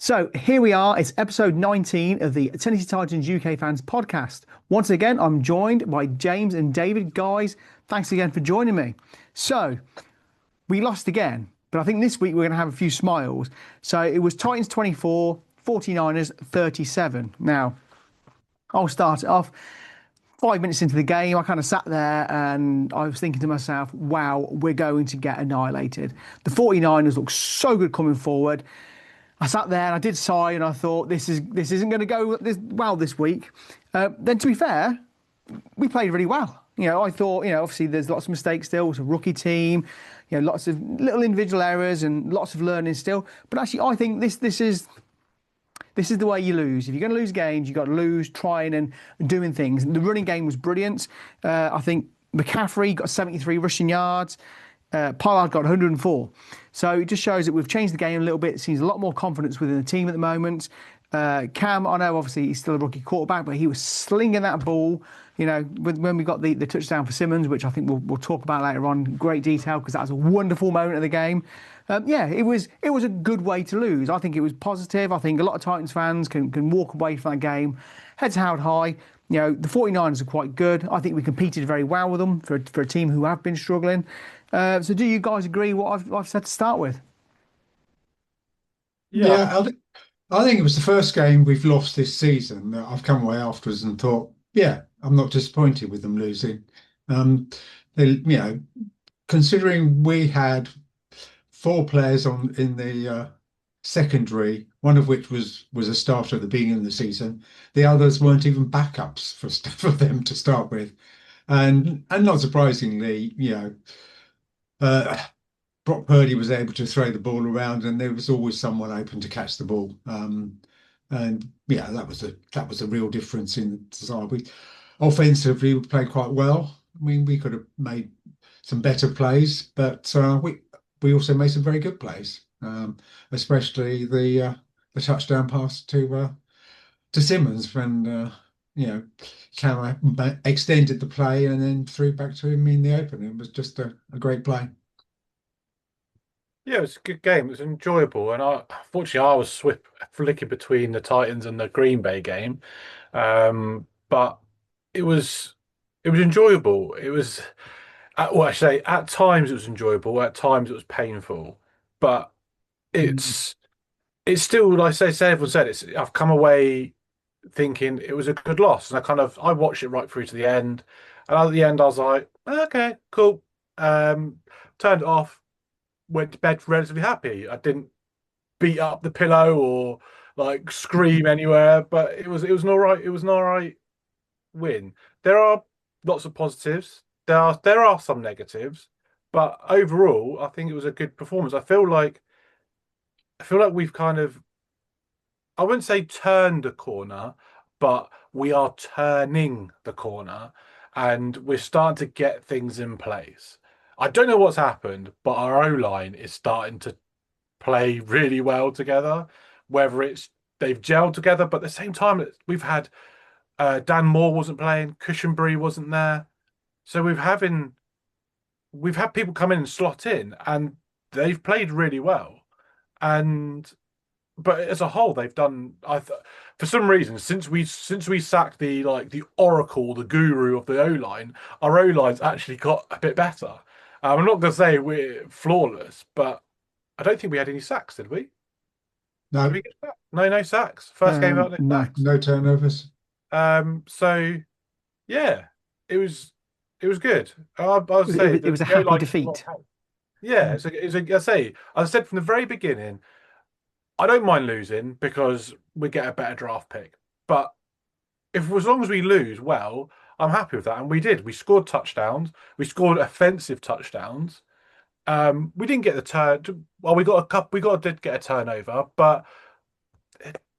So here we are. It's episode 19 of the Tennessee Titans UK Fans podcast. Once again, I'm joined by James and David. Guys, thanks again for joining me. So we lost again, but I think this week we're going to have a few smiles. So it was Titans 24, 49ers 37. Now, I'll start it off. 5 minutes into the game, I kind of sat there and I was thinking to myself, wow, we're going to get annihilated. The 49ers look so good coming forward. I sat there and I did sigh and I thought this isn't going to go well this week. Then to be fair, we played really well. I thought, obviously there's lots of mistakes still. It's a rookie team, lots of little individual errors and lots of learning still. But actually, I think this is the way you lose. If you're going to lose games, you've got to lose trying and doing things. And the running game was brilliant. I think McCaffrey got 73 rushing yards. Pollard got 104. So it just shows that we've changed the game a little bit. It seems a lot more confidence within the team at the moment. Cam, I know obviously he's still a rookie quarterback, but he was slinging that ball, when we got the touchdown for Simmons, which I think we'll talk about later on in great detail because that was a wonderful moment of the game. It was a good way to lose. I think it was positive. I think a lot of Titans fans can walk away from that game, heads held high. The 49ers are quite good. I think we competed very well with them for a team who have been struggling. So do you guys agree what I've said to start with? Yeah, I think it was the first game we've lost this season that I've come away afterwards and thought, yeah, I'm not disappointed with them losing. They, considering we had four players in the secondary, one of which was a starter at the beginning of the season, the others weren't even backups for them to start with, and not surprisingly, uh, Brock Purdy was able to throw the ball around, and there was always someone open to catch the ball. And yeah, that was a real difference in the side. We offensively we played quite well. I mean, we could have made some better plays, but we also made some very good plays, especially the touchdown pass to Simmons when Cam extended the play and then threw back to him in the open. It was just a great play. yeah, it was a good game. It was enjoyable, and fortunately I was flicking between the Titans and the Green Bay game, but it was it was enjoyable. It was well, I say at times it was enjoyable, at times it was painful, but Mm. it's it's still like say everyone said it's. I've come away thinking it was a good loss, and I watched it right through to the end, and at the end I was like, okay, cool. Um, Turned it off, went to bed relatively happy. I didn't beat up the pillow or like scream anywhere, but it was an all right win. There are lots of positives. There are some negatives, but overall, I think it was a good performance. I feel like we've kind of, I wouldn't say turned a corner, but we are turning the corner and we're starting to get things in place. I don't know what's happened, but our O line is starting to play really well together. Whether it's they've gelled together, but at the same time, we've had Dan Moore wasn't playing, Cushenberry wasn't there, so we've had people come in and slot in, and they've played really well. And but as a whole, they've done. For some reason, since we sacked the oracle, the guru of the O line, our O line's actually got a bit better. I'm not going to say we're flawless, but I don't think we had any sacks, did we? Did No, we get sacks? No, no sacks. First game out, no No. sacks. no turnovers. So yeah, it was it was good. I'll say It was a the O happy line. defeat. Yeah, I say, I said from the very beginning, I don't mind losing because we get a better draft pick. But if as long as we lose, well, I'm happy with that. And we did. We scored touchdowns. We scored offensive touchdowns. We didn't get the turn. Well, we got a cup. Did get a turnover, but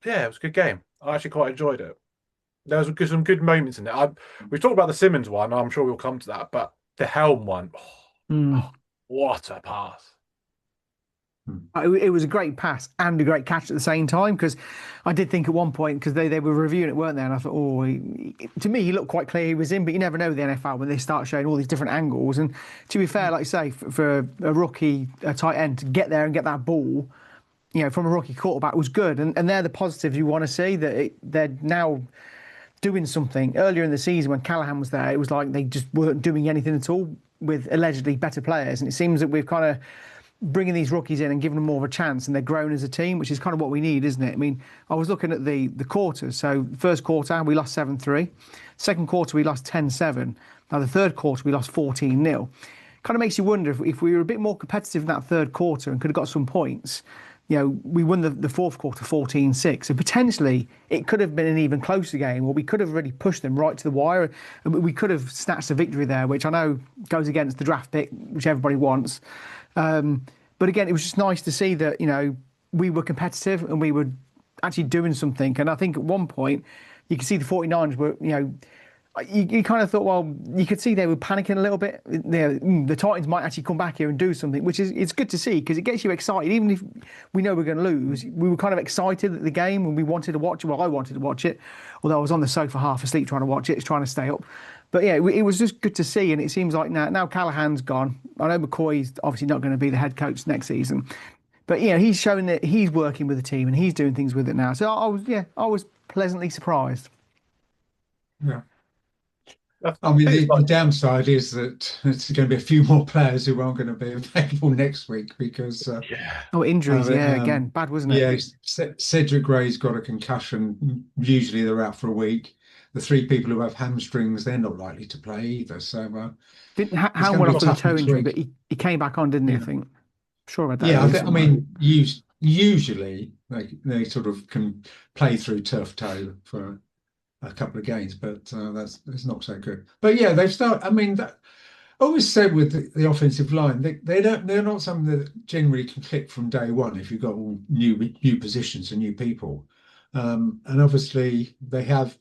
yeah, it was a good game. I actually quite enjoyed it. There was some good moments in it. We talked about the Simmons one. I'm sure we'll come to that, but the Helm one, Mm. what a pass! It was a great pass and a great catch at the same time because I did think at one point because they were reviewing it, weren't they? And I thought, to me, he looked quite clear he was in, but you never know with the NFL when they start showing all these different angles. And to be fair, like you say, for a rookie, a tight end to get there and get that ball, from a rookie quarterback was good. And they're the positives you want to see, that they're now doing something. Earlier in the season when Callahan was there, it was like they just weren't doing anything at all with allegedly better players. And it seems that we've kind of bringing these rookies in and giving them more of a chance, and they're growing as a team, which is kind of what we need, isn't it? I mean, I was looking at the quarters. So first quarter, we lost 7-3. Second quarter, we lost 10-7. Now the third quarter, we lost 14-0. Kind of makes you wonder if we were a bit more competitive in that third quarter and could have got some points. We won the fourth quarter 14-6. So potentially it could have been an even closer game, or we could have really pushed them right to the wire. And we could have snatched a victory there, which I know goes against the draft pick, which everybody wants. But again, it was just nice to see that, we were competitive and we were actually doing something. And I think at one point you could see the 49ers were, you kind of thought, well, you could see they were panicking a little bit. The Titans might actually come back here and do something, which is it's good to see because it gets you excited. Even if we know we're going to lose, we were kind of excited at the game and we wanted to watch it. Well, I wanted to watch it, although I was on the sofa half asleep trying to watch it, trying to stay up. But yeah, it was just good to see. And it seems like now Callahan's gone. I know McCoy's obviously not going to be the head coach next season. But he's showing that he's working with the team and he's doing things with it now. So I was pleasantly surprised. Yeah. I mean, the downside is that it's going to be a few more players who aren't going to be available next week because injuries, again, bad, wasn't it? Yeah, Cedric Gray's got a concussion. Usually they're out for a week. The three people who have hamstrings, they're not likely to play either. So How went off with a toe injury, but he came back on, didn't he? I think. Sure about that. Yeah, I mean, usually they sort of can play through turf toe for a couple of games, but it's not so good. But yeah, they've started. I mean, I always said with the offensive line, they're not something that generally can click from day one if you've got all new positions and new people. And obviously they have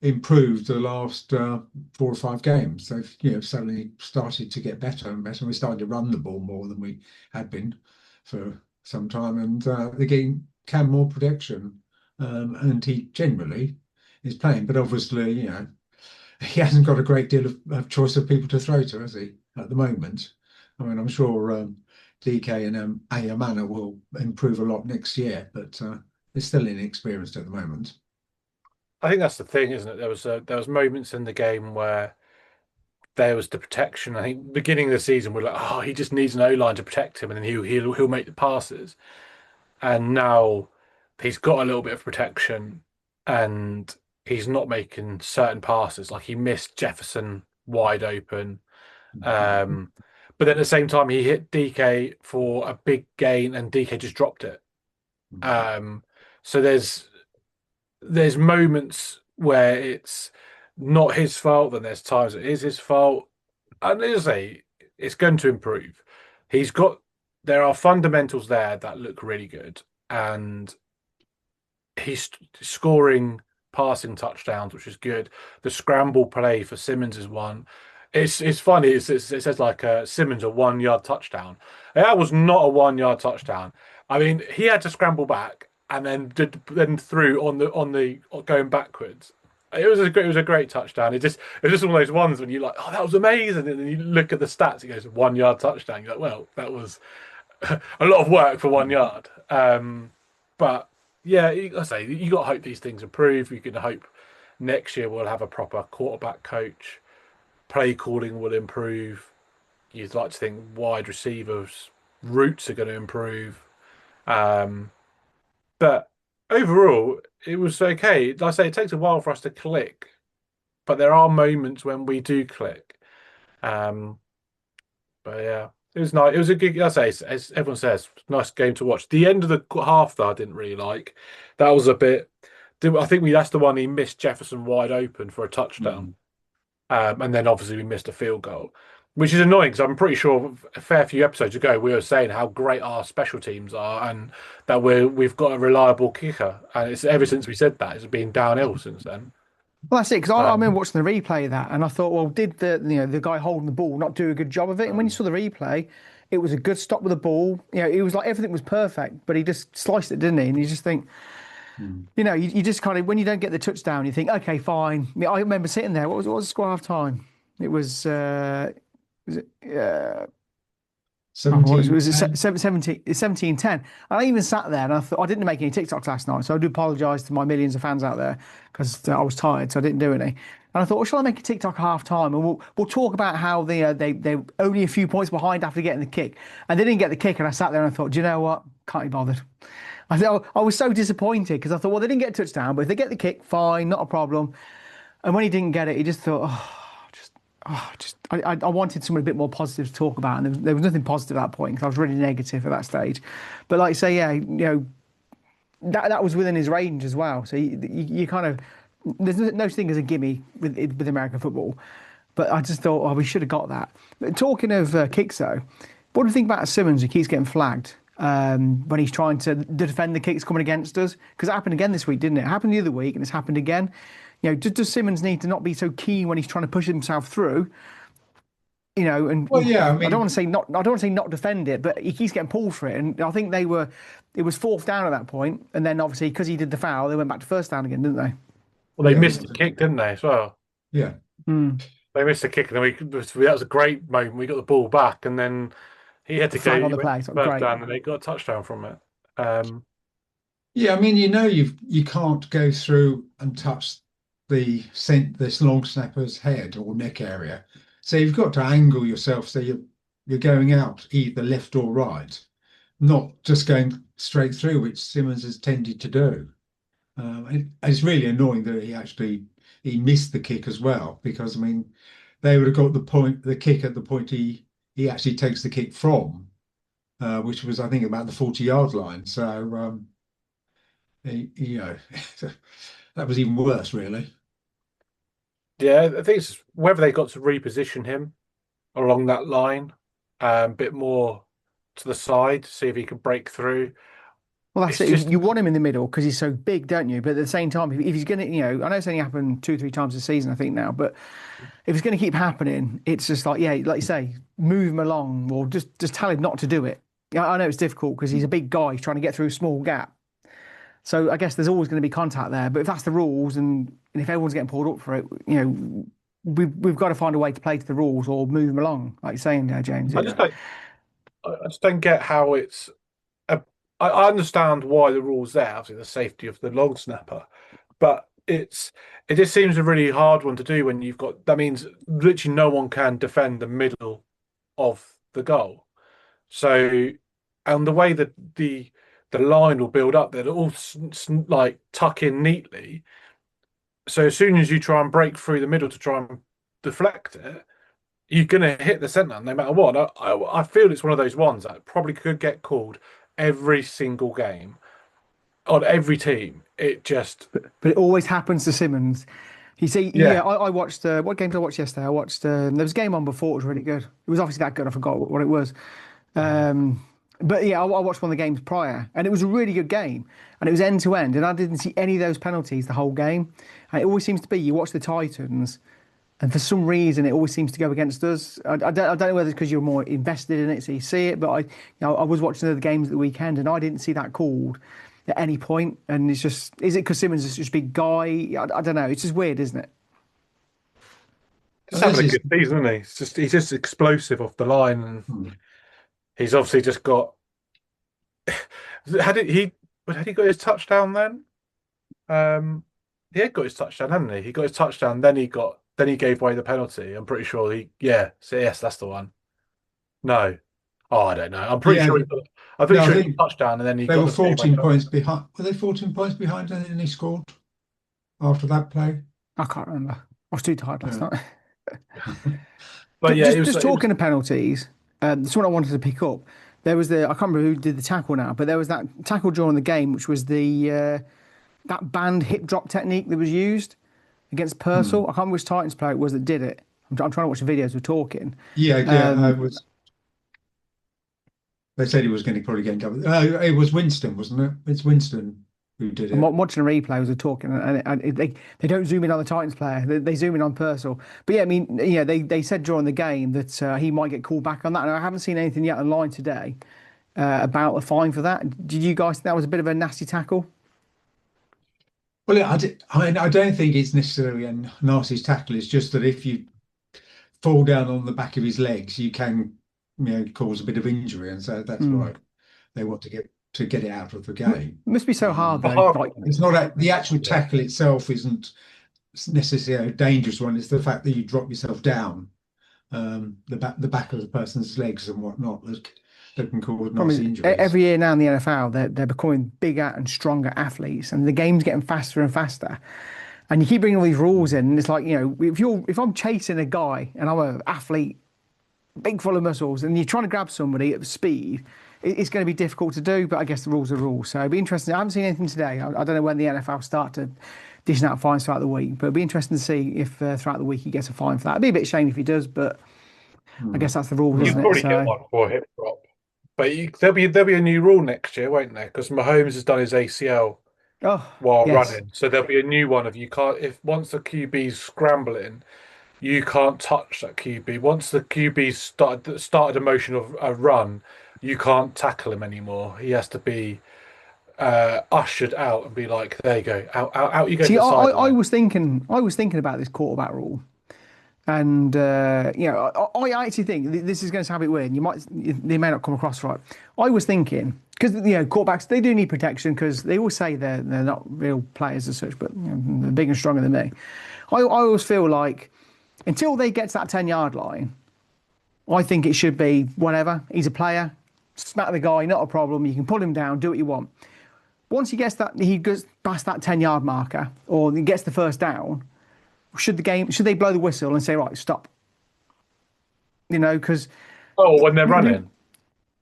improved the last 4 or 5 games. They've suddenly started to get better and better. We started to run the ball more than we had been for some time, and they're getting Cam more protection, and he generally is playing. But obviously, he hasn't got a great deal of choice of people to throw to, has he, at the moment? I mean, I'm sure DK and Ayamana will improve a lot next year, but they're still inexperienced at the moment. I think that's the thing, isn't it? There was moments in the game where there was the protection. I think beginning of the season we're like, oh, he just needs an O-line to protect him, and then he'll make the passes. And now he's got a little bit of protection, and he's not making certain passes. Like he missed Jefferson wide open, but then at the same time he hit DK for a big gain, and DK just dropped it. So there's moments where it's not his fault, then there's times it is his fault. And it's going to improve. There are fundamentals there that look really good, and he's scoring passing touchdowns, which is good. The scramble play for Simmons is one. It's funny. It says like Simmons a 1-yard touchdown. That was not a 1-yard touchdown. I mean, he had to scramble back and then threw on the going backwards. It was a great touchdown. It was just one of those ones when you're like, oh, that was amazing, and then you look at the stats. It goes 1-yard touchdown. You're like, well, that was a lot of work for 1 yard. But yeah, I say you got to hope these things improve. You can hope next year we'll have a proper quarterback coach. Play calling will improve. You'd like to think wide receivers' routes are going to improve. But overall, it was okay. Like I say, it takes a while for us to click, but there are moments when we do click. But yeah, it was nice. It was a good, I say, as everyone says, nice game to watch. The end of the half, though, I didn't really like. That was a bit. I think that's the one he missed Jefferson wide open for a touchdown, and then obviously we missed a field goal, which is annoying because I'm pretty sure a fair few episodes ago we were saying how great our special teams are and that we've got a reliable kicker, and it's ever since we said that it's been downhill since then. Well, that's it, because I remember watching the replay of that, and I thought, well, did the guy holding the ball not do a good job of it? And when you saw the replay, it was a good stop with the ball. It was like everything was perfect, but he just sliced it, didn't he? And you just think, you just kind of, when you don't get the touchdown, you think, okay, fine. I remember sitting there. What was the score half time? It was I thought it 17, was 10. 17, 17-10. I even sat there and I thought I didn't make any TikToks last night, so I do apologise to my millions of fans out there because I was tired, so I didn't do any. And I thought, well, shall I make a TikTok at half time and we'll talk about how they only a few points behind after getting the kick, and they didn't get the kick, and I sat there and I thought, do you know what? Can't be bothered. I was so disappointed because I thought, well, they didn't get a touchdown, but if they get the kick, fine, not a problem. And when he didn't get it, he just thought, I wanted someone a bit more positive to talk about, and there was nothing positive at that point because I was really negative at that stage. But like I say, yeah, that was within his range as well. So you kind of there's no such thing as a gimme with American football. But I just thought, oh, we should have got that. But talking of kicks, though, what do you think about Simmons who keeps getting flagged when he's trying to defend the kicks coming against us? Because it happened again this week, didn't it? It happened the other week, and it's happened again. Does Simmons need to not be so keen when he's trying to push himself through? And Well, yeah, I I don't mean, want to say not. I don't want to say not defend it, but he keeps getting pulled for it. And I think it was fourth down at that point, and then obviously because he did the foul, they went back to first down again, didn't they? Well, they yeah, missed the kick, didn't they, as well? yeah. Mm. They missed the kick, and then that was a great moment. We got the ball back, and then he had to go. Flag on He the went play, so first great. down, and they got a touchdown from it. Um, Yeah, I mean, you can't go through and touch this long snapper's head or neck area. So you've got to angle yourself so you're going out either left or right, not just going straight through, which Simmons has tended to do. It's really annoying that he missed the kick as well, because I mean they would have got the kick at the point he actually takes the kick from, which was I think about the 40-yard line. So you know that was even worse, really. yeah, I think it's whether they got to reposition him along that line, a bit more to the side, see if he could break through. Well, that's It's it. just You want him in the middle because he's so big, don't you? But at the same time, if he's going to, I know it's only happened two, three times this season, I think now, but if it's going to keep happening, it's just like, yeah, like you say, move him along or just tell him not to do it. Yeah, I know it's difficult because he's a big guy, he's trying to get through a small gap. So I guess there's always going to be contact there. But if that's the rules and if everyone's getting pulled up for it, we've got to find a way to play to the rules or move them along, like you're saying there, James. I just don't I just don't get how it's. A, I understand why the rule's there, obviously the safety of the long snapper, but it just seems a really hard one to do when you've got that means literally no one can defend the middle of the goal. So, and the way that the line will build up, they'll all like tuck in neatly. So as soon as you try and break through the middle to try and deflect it, you're going to hit the centre no matter what. I feel it's one of those ones that probably could get called every single game on every team. It just, But it always happens to Simmons. You see, yeah, yeah, I watched what game did I watch yesterday? I watched there was a game on before it was really good. It was obviously that good. I forgot what it was. Um, but yeah, I watched one of the games prior, and it was a really good game, and it was end to end, and I didn't see any of those penalties the whole game. And it always seems to be you watch the Titans, and for some reason it always seems to go against us. I don't know whether it's because you're more invested in it, so you see it. But I was watching the games at the weekend, and I didn't see that called at any point. And it's just, is it because Simmons is just a big guy? I don't know. It's just weird, isn't it? just This having a is good season, isn't he? He's just explosive off the line, and he's obviously just got. Had it, he had he got his touchdown then? Um, he had got his touchdown, hadn't he? He got his touchdown, then he gave away the penalty. I'm pretty sure so yes, that's the one. No. Oh, I don't know. yeah. I'm pretty No, I sure he got think a touchdown and then he they got were the gave away 14 points penalty. behind. Were they 14 points behind and then he scored after that play? I can't remember. I was too tired last Yeah. night. But yeah, Just it was talking of penalties, something I wanted to pick up. There was I can't remember who did the tackle now, but there was that tackle during the game, which was that band hip drop technique that was used against Purcell. Hmm. I can't remember which Titans player it was that did it. I'm trying to watch the videos. We're talking. Yeah, yeah. Um, They said he was going to probably get in trouble. It was Winston, wasn't it? It's Winston who did I'm it. watching a replay as we're talking, and they don't zoom in on the Titans player. They zoom in on Purcell. But yeah, I mean, they said during the game that he might get called back on that, and I haven't seen anything yet online today about a fine for that. Did you guys think that was a bit of a nasty tackle? Well, I mean, I don't think it's necessarily a nasty tackle. It's just that if you fall down on the back of his legs, you can cause a bit of injury, and so that's Mm. why they want to get it out of the game. Must be so hard Um, though. Hard Like, it's not the actual yeah. tackle itself isn't necessarily a dangerous one. It's the fact that you drop yourself down, the back of the person's legs and whatnot that can cause problem nasty is, injuries. every year now in the NFL, they're becoming bigger and stronger athletes, and the game's getting faster and faster. And you keep bringing all these rules in, and it's like, if I'm chasing a guy and I'm an athlete, big full of muscles, and you're trying to grab somebody at speed, it's going to be difficult to do. But I guess the rules are rules, so it'd be interesting. I haven't seen anything today. I don't know when the NFL start to dishing out fines throughout the week, but it'd be interesting to see if throughout the week he gets a fine for that. It'd be a bit shame if he does, but I Hmm. guess that's the rules, You'd isn't it? Right. probably get So, one for a hip drop, but there'll be a new rule next year, won't there? Because Mahomes has done his ACL oh while yes. running, so there'll be a new one of you can't if once the QB's scrambling, you can't touch that QB. Once the QB's started a motion of a run, you can't tackle him anymore. He has to be ushered out and be like, "There you go, out you go to See, the I sideline." was thinking about this quarterback rule. And I actually think this is going to sound a bit weird. They may not come across right. I was thinking because quarterbacks they do need protection because they always say they're not real players as such, but they're big and stronger than me. I always feel like until they get to that 10-yard line, I think it should be whatever. He's a player, smack the guy, not a problem. You can pull him down, do what you want. Once he goes past that 10-yard marker or he gets the first down, should they blow the whistle and say right stop? Because Oh, when they're running.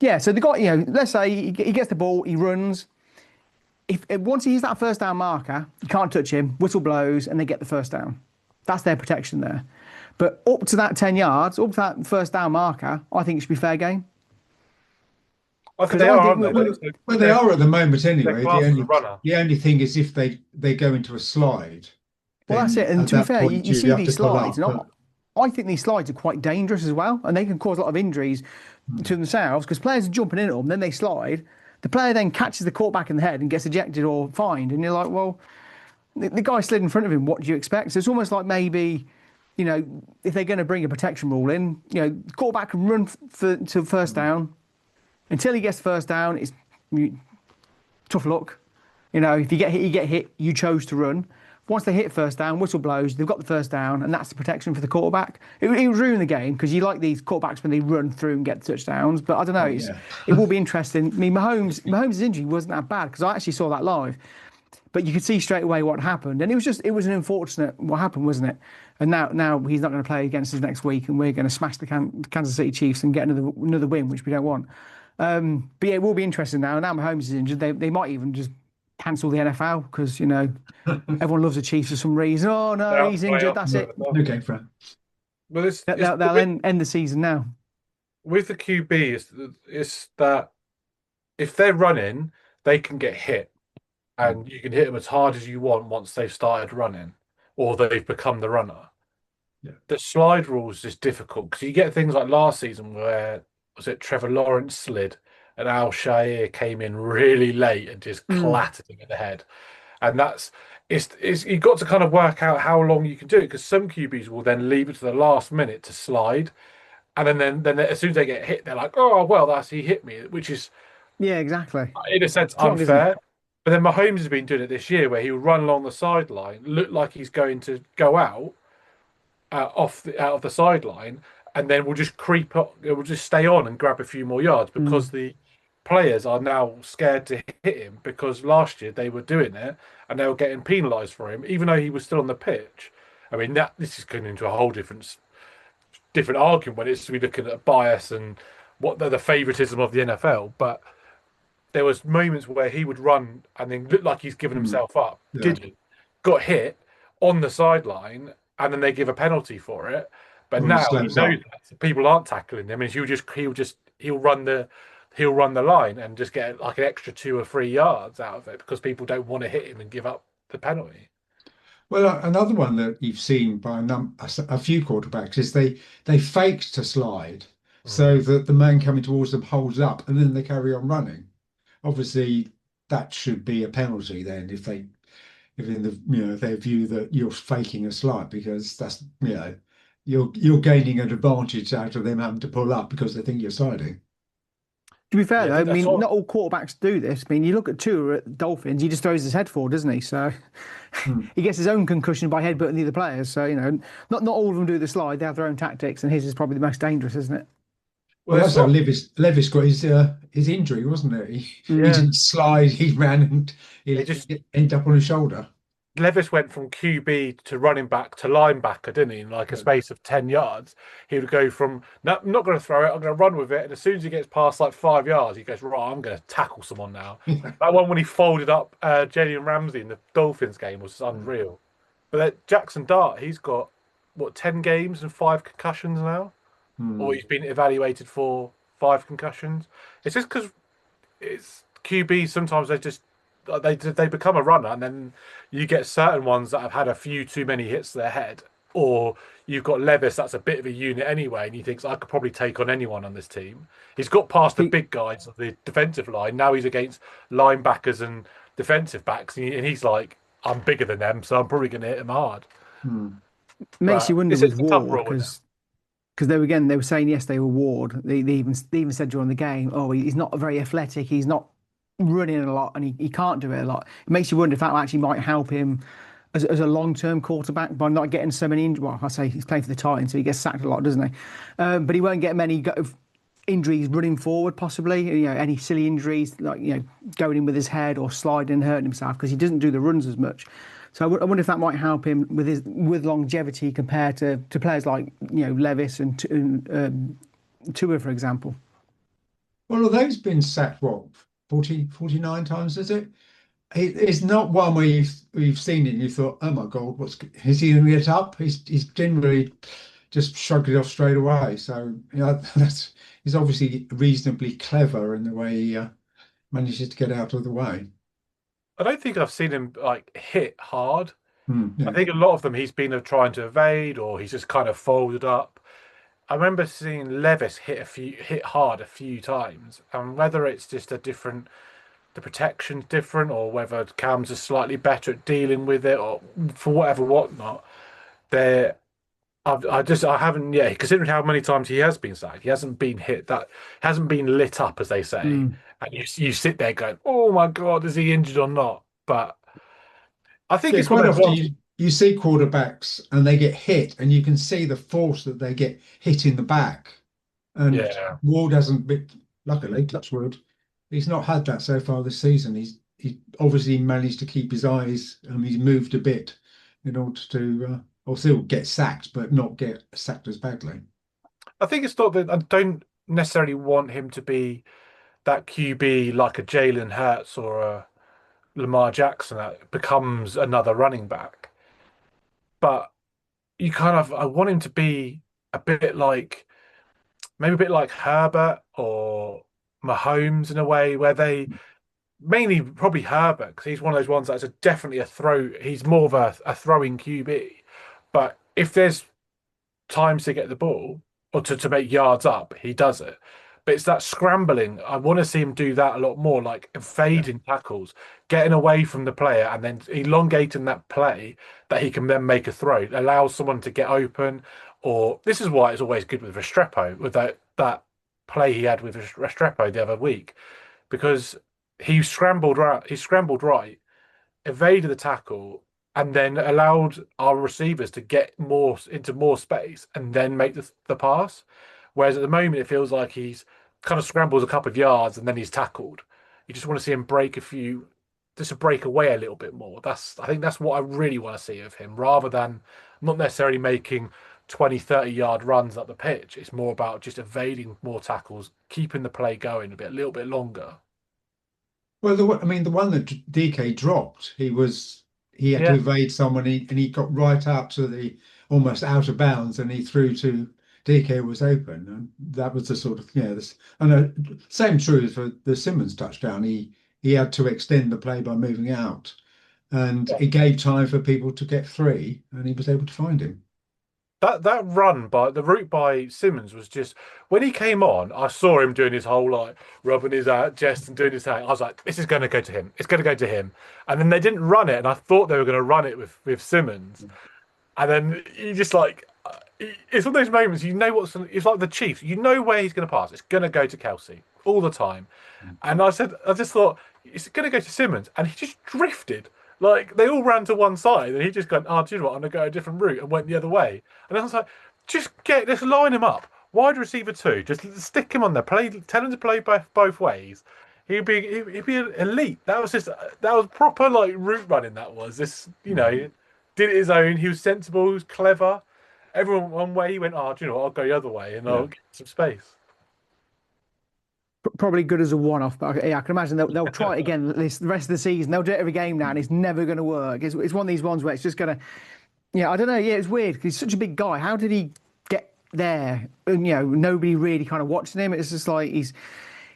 yeah, so the guy, let's say he gets the ball, he runs. If once he hits that first down marker, you can't touch him. Whistle blows, and they get the first down. That's their protection there. But up to that 10 yards, up to that first down marker, I think it should be fair game. I think Because they I are, think aren't they? Well, they are at the moment They're anyway. The classed as a only runner. the only thing is if they go into a slide, well, that's it. then And at to be that fair, you point you see have to these pull slides, up. and But I think these slides are quite dangerous as well, and they can cause a lot of injuries to themselves because players are jumping in at them, then they slide. The player then catches the quarterback in the head and gets ejected or fined, and you're like, well, the guy slid in front of him. What do you expect? So it's almost like maybe, if they're going to bring a protection rule in, quarterback can run to first down until he gets first down. It's tough luck. If you get hit, you get hit. You chose to run. Once they hit first down, whistle blows. They've got the first down, and that's the protection for the quarterback. It would ruin the game because you like these quarterbacks when they run through and get touchdowns. But I don't know. oh yeah, It will be interesting. I mean, Mahomes' injury wasn't that bad because I actually saw that live. But you could see straight away what happened, and it was an unfortunate what happened, wasn't it? And now he's not going to play against us next week, and we're going to smash the Kansas City Chiefs and get another win, which we don't want. But yeah, it will be interesting now. Now Mahomes is injured, they might even just cancel the NFL because everyone loves the Chiefs for some reason. Oh no, They're he's injured. That's it. okay, Fran. Well, They'll end the season now. with the QB, it's that if they're running, they can get hit, and you can hit them as hard as you want once they've started running, or they've become the runner. Yeah. The slide rules is difficult because you get things like last season where was it Trevor Lawrence slid and Al Shair came in really late and just Mm. clattered him in the head, and it's you've got to kind of work out how long you can do it because some QBs will then leave it to the last minute to slide, and then as soon as they get hit, they're like, oh well, he hit me, which is Yeah, exactly. in a sense It's wrong, isn't it? unfair. But then Mahomes has been doing it this year, where he will run along the sideline, look like he's going to go out out of the sideline, and then we'll just creep up. It will just stay on and grab a few more yards Mm. because the players are now scared to hit him because last year they were doing it and they were getting penalised for him, even though he was still on the pitch. I mean, this is going into a whole different argument when it's to be looking at bias and what the favoritism of the NFL, but there was moments where he would run and then look like he's given Mm, himself up, yeah. did got hit on the sideline, and then they give a penalty for it. But Or he now he slows knows up. that so people aren't tackling him, and he'll run the line and just get like an extra 2 or 3 yards out of it because people don't want to hit him and give up the penalty. Well, another one that you've seen by a few quarterbacks is they fake to slide Mm. so that the man coming towards them holds up and then they carry on running. Obviously, that should be a penalty then if in the they view that you're faking a slide because that's you're gaining an advantage out of them having to pull up because they think you're sliding. To be fair Yeah, though, I that's mean, what not all quarterbacks do this. I mean, you look at Tua at Dolphins, he just throws his head forward, doesn't he? So Hmm. he gets his own concussion by headbutting the other players. So, not all of them do the slide. They have their own tactics, and his is probably the most dangerous, isn't it? well, Well, it's that's how what Levis got his injury, wasn't it? He Yeah. didn't slide. He ran and it he just ended up on his shoulder. Levis went from QB to running back to linebacker, didn't he? In like a Yeah. space of 10 yards. He would go from, no, I'm not going to throw it, I'm going to run with it. And as soon as he gets past like 5 yards, he goes, right, I'm going to tackle someone now. That one when he folded up Jalen Ramsey in the Dolphins game was unreal. But Jackson Dart, he's got, what, 10 games and 5 concussions now? Or Hmm. he's been evaluated for 5 concussions. It's just because it's QB. Sometimes they become a runner, and then you get certain ones that have had a few too many hits to their head, or you've got Levis that's a bit of a unit anyway, and he thinks I could probably take on anyone on this team. He's got past the He big guys of the defensive line. Now he's against linebackers and defensive backs, and he's like, I'm bigger than them, so I'm probably going to hit him hard. Makes you But wonder it's with a tough Ward role with him. because they were saying yes they were Ward. They even said during the game, oh, he's not very athletic. He's not running a lot, and he can't do it a lot. It makes you wonder if that actually might help him as a long-term quarterback by not getting so many injuries. Well, I say he's playing for the Titans, so he gets sacked a lot, doesn't he? But he won't get many injuries running forward, possibly. Any silly injuries like going in with his head or sliding and hurting himself because he doesn't do the runs as much. So I wonder if that might help him with longevity compared to players like Levis and Tua, for example. Well, although been sacked, what, 49 times, is it? It's not one where you've seen it and you thought, oh my God, is he going to get up? He's generally just shrugged it off straight away. So, he's obviously reasonably clever in the way he manages to get out of the way. I don't think I've seen him like hit hard. I Yeah. think a lot of them he's been trying to evade or he's just kind of folded up. I remember seeing Levis hit hard a few times, and whether it's just the protection's different, or whether Cam's are slightly better at dealing with it, or for whatever whatnot. There, I haven't yet considering how many times he has been sacked. He hasn't been hit that hasn't been lit up, as they say, Mm. and you sit there going, "Oh my God, is he injured or not?" But I think Yeah, it's one quite of those often ones. you see quarterbacks and they get hit and you can see the force that they get hit in the back. And Yeah, Ward hasn't been, luckily, touch wood, he's not had that so far this season. He obviously managed to keep his eyes, he's moved a bit in order to, or still get sacked, but not get sacked as badly. I think it's not that I don't necessarily want him to be that QB like a Jalen Hurts or a Lamar Jackson that becomes another running back. But I want him to be a bit like maybe a bit like Herbert or Mahomes in a way where they mainly probably Herbert because he's one of those ones that's definitely a throw. He's more of a throwing QB. But if there's times to get the ball or to make yards up, he does it. But it's that scrambling. I want to see him do that a lot more, like Yeah. evading tackles, getting away from the player, and then elongating that play that he can then make a throw. It allows someone to get open. Or this is why it's always good with Restrepo, with that play he had with Restrepo the other week, because he scrambled right, evaded the tackle, and then allowed our receivers to get more into more space and then make the pass. Whereas at the moment, it feels like he's kind of scrambles a couple of yards and then he's tackled. You just want to see him just to break away a little bit more. I think that's what I really want to see of him, rather than not necessarily making 20, 30 yard runs up the pitch. It's more about just evading more tackles, keeping the play going a little bit longer. Well, the one that DK dropped, he had to Yeah. evade someone, and he got right out to the almost out of bounds, and he threw to DK was open, and that was the sort of this. And same true for the Simmons touchdown. He had to extend the play by moving out, and it gave time for people to get free, and he was able to find him. That run by the route by Simmons was just when he came on, I saw him doing his whole like rubbing his chest and doing his thing. I was like, this is going to go to him. It's going to go to him. And then they didn't run it, and I thought they were going to run it with Simmons. And then he just like it's one of those moments you know it's like the Chiefs. You know where he's going to pass. It's going to go to Kelsey all the time. And I just thought it's going to go to Simmons, and he just drifted. Like they all ran to one side, and he just went, "Oh, do you know what? I'm going to go a different route," and went the other way. And I was like, let's line him up, wide receiver two, just stick him on there, tell him to play both ways. He'd be elite. That was proper like route running. That was this, did it his own. He was sensible. He was clever. Everyone went one way. He went, "Oh, do you know what? I'll go the other way, and I'll get some space." Probably good as a one-off, but yeah, I can imagine they'll try it again the rest of the season. They'll do it every game now, and it's never going to work. It's one of these ones where it's just going to, yeah, I don't know. Yeah, it's weird because he's such a big guy. How did he get there? And nobody really kind of watching him. It's just like he's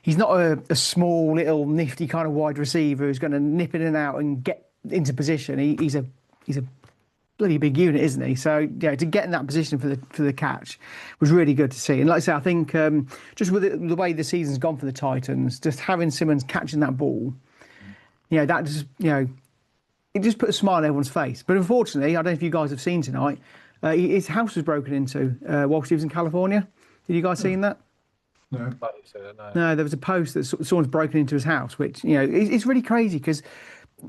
not a small little nifty kind of wide receiver who's going to nip in and out and get into position. He's a bloody big unit, isn't he? So yeah, to get in that position for the catch was really good to see. And like I say, I think just with the way the season's gone for the Titans, just having Simmons catching that ball, that just it just put a smile on everyone's face. But unfortunately, I don't know if you guys have seen tonight, his house was broken into whilst he was in California. Did you guys seen that? No. No, there was a post that someone's broken into his house, which it's really crazy because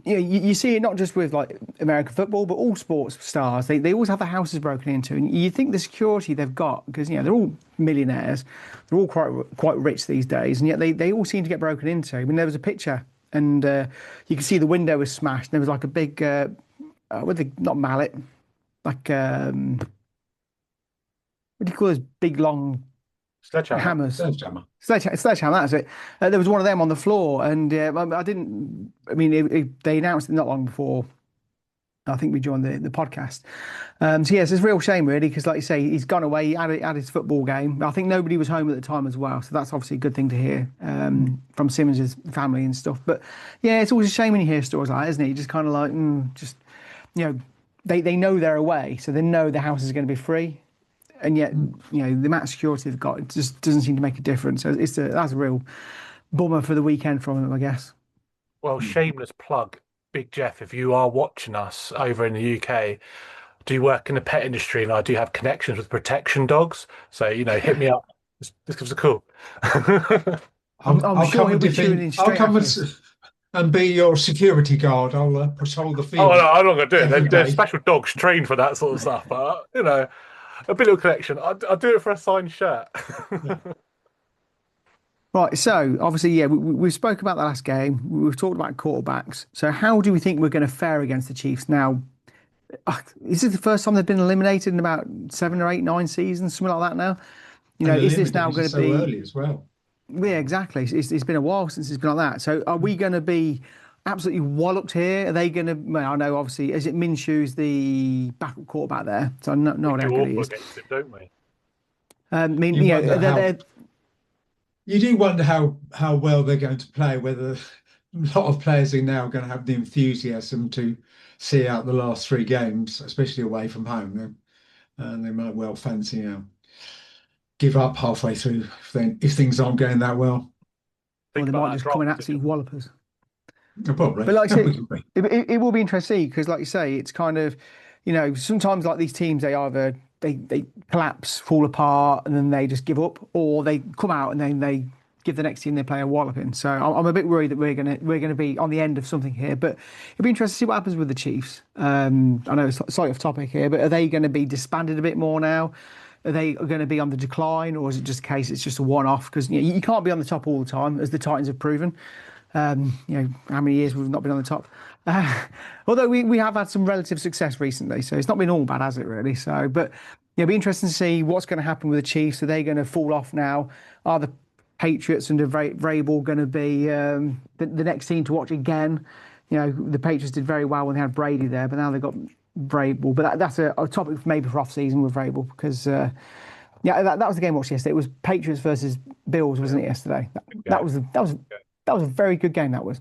you see it not just with like American football, but all sports stars. They always have their houses broken into, and you think the security they've got because they're all millionaires, they're all quite rich these days, and yet they all seem to get broken into. I mean, there was a picture, and you can see the window was smashed. And there was like a big, not mallet, like what do you call those big long hammers? Sledgehammer, that's it. There was one of them on the floor, and I didn't. I mean, they announced it not long before. I think we joined the podcast. So yes, it's a real shame really because, like you say, he's gone away. He had his football game. I think nobody was home at the time as well, so that's obviously a good thing to hear from Simmons' family and stuff. But yeah, it's always a shame when you hear stories like that, isn't it? You just kind of like, they know they're away, so they know the house is going to be free. And yet, the amount of security they've got, it just doesn't seem to make a difference. So that's a real bummer for the weekend from them, I guess. Well, shameless plug, Big Jeff, if you are watching us over in the UK, do work in the pet industry, and I do have connections with protection dogs. So, hit me up. This gives a call. I'm sure he'll be tuning in straight I'll come and be your security guard. I'll patrol the field. Oh, no, I'm not going to do it. There's special dogs trained for that sort of stuff. But, a bit of a connection. I'll do it for a signed shirt. Right, so obviously, we spoke about the last game. We've talked about quarterbacks. So how do we think we're going to fare against the Chiefs now? Is this the first time they've been eliminated in about 7 or 8, 9 seasons, something like that now? Is this now going to be early as well? Yeah, exactly. It's been a while since it's been like that. So are we going to be absolutely walloped here? Are they going to? Well, I know obviously, is it Minshew's the backup quarterback there? So no idea who he is. Against him, don't we? I mean, you do wonder how well they're going to play. Whether a lot of players are now going to have the enthusiasm to see out the last 3 games, especially away from home. And they might well fancy give up halfway through if things aren't going that well. Or they might just come and absolutely wallop us. Probably. But like I say, it will be interesting because, like you say, it's kind of, sometimes like these teams, they either they collapse, fall apart, and then they just give up, or they come out and then they give the next team they play a walloping. So I'm a bit worried that we're gonna be on the end of something here. But it'll be interesting to see what happens with the Chiefs. I know it's slightly off topic here, but are they going to be disbanded a bit more now? Are they going to be on the decline, or is it just a case it's just a one-off? Because you can't be on the top all the time, as the Titans have proven. How many years we've not been on the top. Although we have had some relative success recently, so it's not been all bad, has it, really? So, but it'll be interesting to see what's going to happen with the Chiefs. Are they going to fall off now? Are the Patriots under Vrabel going to be the next team to watch again? The Patriots did very well when they had Brady there, but now they've got Vrabel. But that's a topic maybe for off-season with Vrabel because, that was the game I watched yesterday. It was Patriots versus Bills, wasn't it, yesterday? That was a very good game, that was.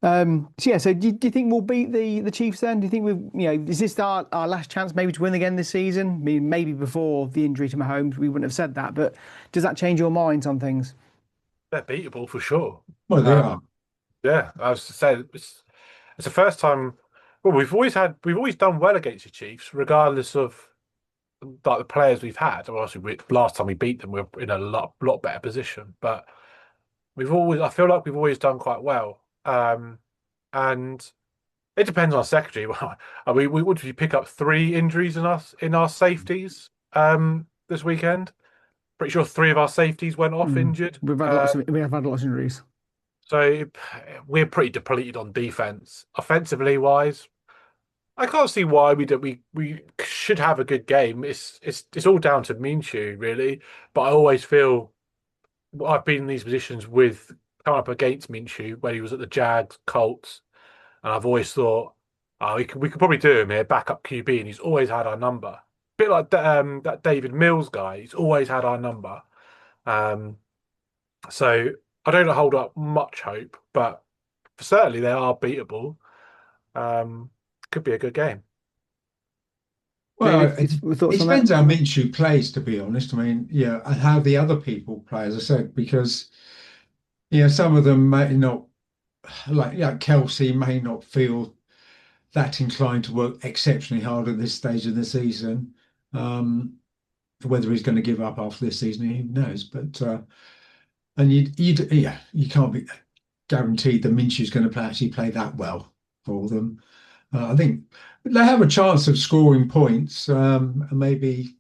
So do you think we'll beat the Chiefs then? Do you think is this our last chance maybe to win again this season? I mean, maybe before the injury to Mahomes, we wouldn't have said that, but does that change your minds on things? They're beatable for sure. Well, they are. Yeah, I was to say it's the first time. Well, we've always done well against the Chiefs, regardless of like the players we've had. Obviously, last time we beat them, we were in a lot better position. But I feel like we've always done quite well. And it depends on secondary. Would we pick up 3 injuries in our safeties this weekend? Pretty sure 3 of our safeties went off Mm. injured. We have had lots of injuries. So we're pretty depleted on defense. Offensively wise, I can't see why we should have a good game. It's all down to Minshew really, but I always feel I've been in these positions with coming up against Minshew when he was at the Jags, Colts, and I've always thought, oh, we could probably do him here, backup QB, and he's always had our number. Bit like that David Mills guy, he's always had our number. Um, so I don't hold up much hope, but certainly they are beatable. Um, could be a good game. Well, David, your thoughts it on that? depends how Minshew plays, to be honest. I mean, yeah, and how the other people play, as I said, because some of them may not, like Kelsey, may not feel that inclined to work exceptionally hard at this stage of the season. Whether he's going to give up after this season, who knows? But and you can't be guaranteed that Minshew's going to actually play that well for them. I think they have a chance of scoring points and maybe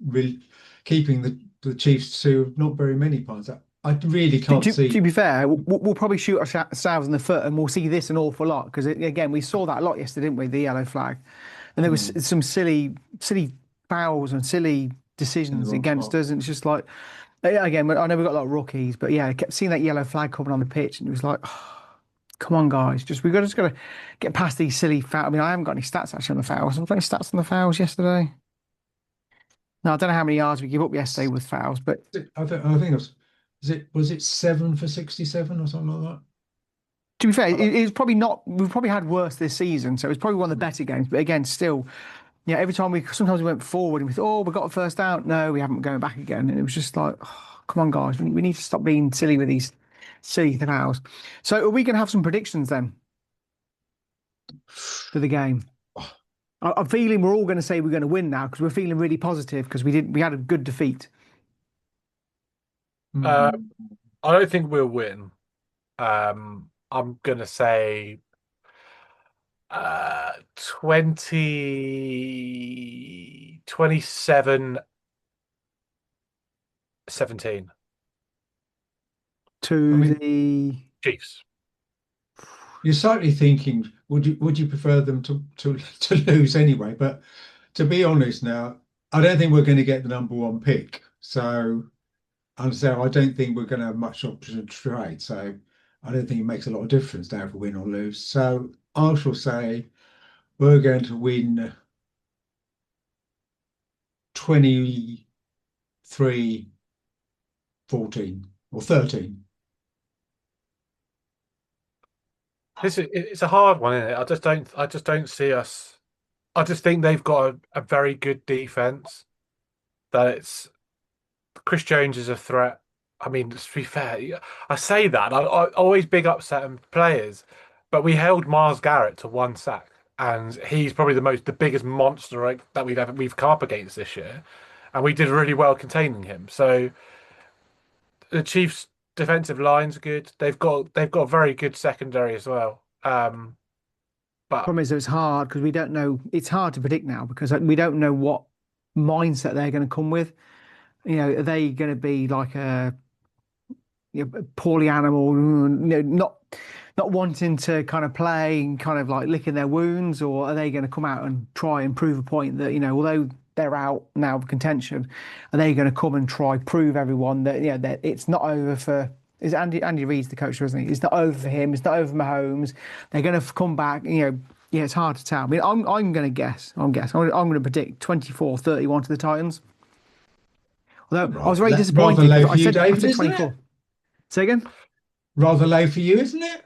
keeping the Chiefs to not very many points. I really can't To see. be fair, we'll probably shoot ourselves in the foot, and we'll see this an awful lot because again, we saw that a lot yesterday, didn't we? The yellow flag, and there was Mm, some silly fouls and silly in the decisions wrong against spot. us, and it's just like again, I know we've got a lot of rookies, but yeah, I kept seeing that yellow flag coming on the pitch, and it was like, come on, guys, just got to get past these silly fouls. I mean, I haven't got any stats actually on the fouls. I've got any stats on the fouls yesterday. No, I don't know how many yards we give up yesterday with fouls, but I think it was it 7 for 67 or something like that? to be fair, it's probably not. We've probably had worse this season, so it's probably one of the better games. But again, still, yeah. Every time sometimes we went forward and we thought, oh, we got a first out. No, we haven't going back again, and it was just like, oh, come on, guys, we need to stop being silly with these silly fouls. So, are we going to have some predictions then for the game? I'm feeling we're all going to say we're going to win now because we're feeling really positive because we had a good defeat. Uh, Mm. I don't think we'll win. I'm gonna say 27-17 I To mean, the Chiefs. you're slightly thinking, would you prefer them to lose anyway? But to be honest now, I don't think we're going to get the number one pick. So I don't think we're going to have much option to trade. So I don't think it makes a lot of difference now if we win or lose. So I shall say we're going to win 23-14 or 13. It's a hard one, isn't it? I just don't see us. I just think they've got a very good defense. That it's Chris Jones is a threat. I mean, to be fair, I say that I always big up certain players, but we held Miles Garrett to 1 sack, and he's probably the biggest monster that we've come up against this year, and we did really well containing him. So the Chiefs' defensive line's good. They've got a very good secondary as well. But problem is, that it's hard because we don't know. It's hard to predict now because we don't know what mindset they're going to come with. Are they going to be like a poorly animal, not wanting to kind of play and kind of like licking their wounds, or are they going to come out and try and prove a point that although they're out now of contention, are they going to come and try prove everyone that that it's not over for. Is Andy Reid's the coach, isn't he? It's not over for him. It's not over for Mahomes. They're going to come back. Yeah, it's hard to tell. I mean, I'm going to guess. I'm going to predict 24-31 to the Titans. Although I was very Rather disappointed low because for you, I David, said isn't it? 24. Say again. Rather low for you, isn't it?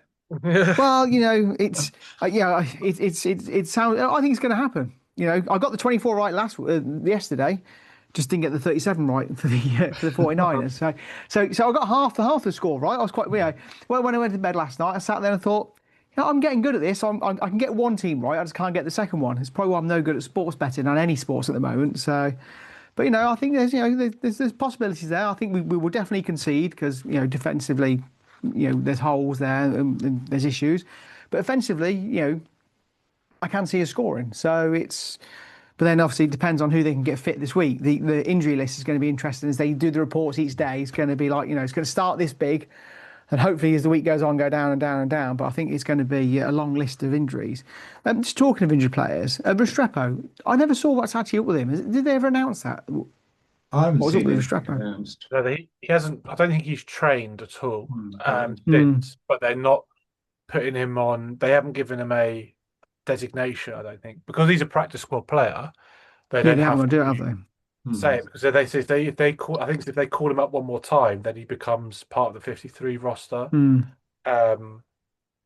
Well, it's it sounds. I think it's going to happen. I got the 24 right yesterday, just didn't get the 37 right for the 49ers. So I got half the score right. I was quite well, when I went to bed last night, I sat there and thought, I'm getting good at this. I can get one team right. I just can't get the second one. It's probably why I'm no good at sports betting on any sports at the moment. So, But I think there's possibilities there. I think we will definitely concede because defensively, there's holes there and there's issues, but offensively, I can see us scoring. So it's. But then obviously it depends on who they can get fit this week. The injury list is going to be interesting as they do the reports each day. It's going to be like, it's going to start this big and hopefully as the week goes on, go down and down and down. But I think it's going to be a long list of injuries. Just talking of injured players, Restrepo, I never saw what's actually up with him. Did they ever announce that? I haven't What was up seen with anything Restrepo? announced. No, he hasn't. I don't think he's trained at all Hmm. since. But they're not putting him on. They haven't given him a designation. I don't think because he's a practice squad player. They Yeah, don't they haven't have got to do it, to have they? say it because they say if they call. I think if they call him up one more time, then he becomes part of the 53 roster. Hmm. Um,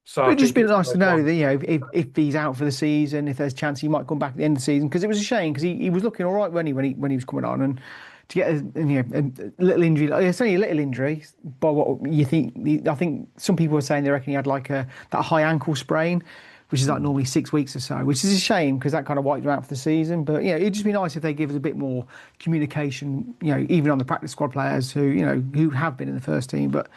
so I It'd just think be it's nice to those know ones. that if he's out for the season, if there's a chance he might come back at the end of the season, because it was a shame because he was looking all right when he was coming on, and to get a little injury, it's only a little injury, but what you think? I think some people were saying they reckon he had like that high ankle sprain, which is like normally 6 weeks or so, which is a shame because that kind of wiped him out for the season. But it'd just be nice if they give us a bit more communication, even on the practice squad players who have been in the first team, but.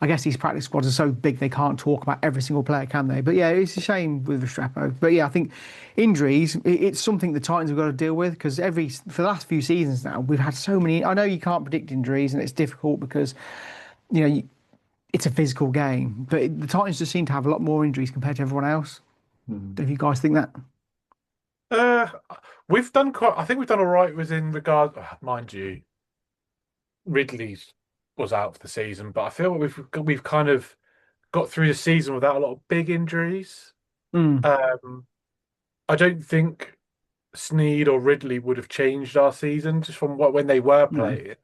I guess these practice squads are so big they can't talk about every single player, can they? But yeah, it's a shame with Restrepo. But yeah, I think injuries, it's something the Titans have got to deal with because for the last few seasons now, we've had so many. I know you can't predict injuries and it's difficult because, it's a physical game, but the Titans just seem to have a lot more injuries compared to everyone else. Mm. Do you guys think that? Uh, we've done quite. I think we've done all right within regard. Mind you, Ridley's was out for the season, but I feel like we've kind of got through the season without a lot of big injuries. Mm. Um, I don't think Sneed or Ridley would have changed our season just from when they were No. playing.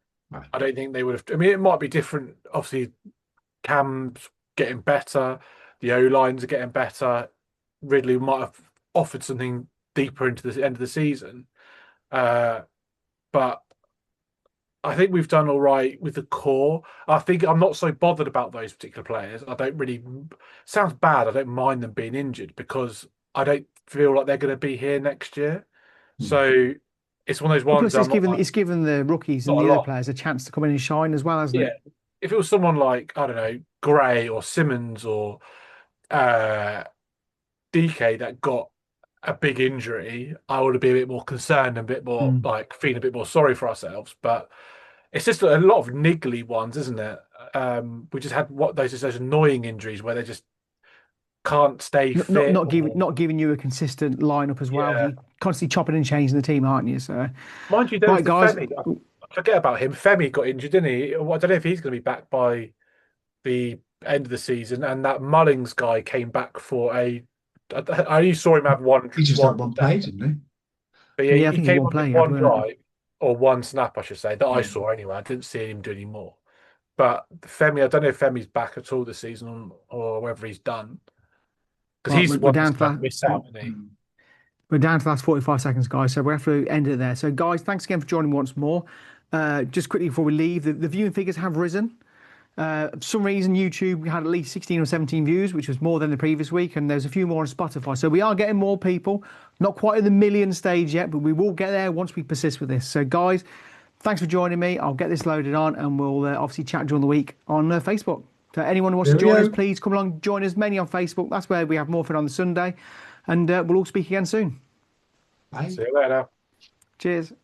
I don't think they would have. I mean, it might be different. Obviously, Cam's getting better, the O lines are getting better. Ridley might have offered something deeper into the end of the season, uh, but I think we've done all right with the core. I think I'm not so bothered about those particular players. I don't really. Sounds bad. I don't mind them being injured because I don't feel like they're going to be here next year. Mm. So it's one of those Well, ones plus that I'm not like, it's given the rookies and not a the other lot. players a chance to come in and shine as well, hasn't Yeah. it? If it was someone like, I don't know, Gray or Simmons or uh DK that got a big injury, I would be a bit more concerned and a bit more Mm. like feeling a bit more sorry for ourselves. But it's just a lot of niggly ones, isn't it? We just had those annoying injuries where they just can't stay Not, not fit not giving or not giving you a consistent lineup as well. yeah. You're constantly chopping and changing the team, aren't you? So, Mind you, there was right, the guys. Femi. I forget about him. Femi got injured, didn't he? I don't know if he's going to be back by the end of the season. And that Mullings guy came back for I only saw him have He just had one one snap. play, didn't But yeah, Yeah, I he think it was came one on with play he had, one wasn't it? drive or one snap, I should say, that I he? saw anyway. I didn't see him do any more. But Femi, I don't know if Femi's back at all this season or whether he's done because Right, he's the we're one that's down to going that. to miss out, isn't he? Mm. We're down to the last 45 seconds, guys. So we have to end it there. So, guys, thanks again for joining me once more. Just quickly before we leave, the viewing figures have risen. For some reason, YouTube had at least 16 or 17 views, which was more than the previous week, and there's a few more on Spotify. So we are getting more people. Not quite at the million stage yet, but we will get there once we persist with this. So, guys, thanks for joining me. I'll get this loaded on, and we'll obviously chat during the week on Facebook. So anyone who wants to join us, Cheerio. please come along, join us, mainly on Facebook. That's where we have more fun on the Sunday. And we'll all speak again soon. Bye. See you later. Cheers.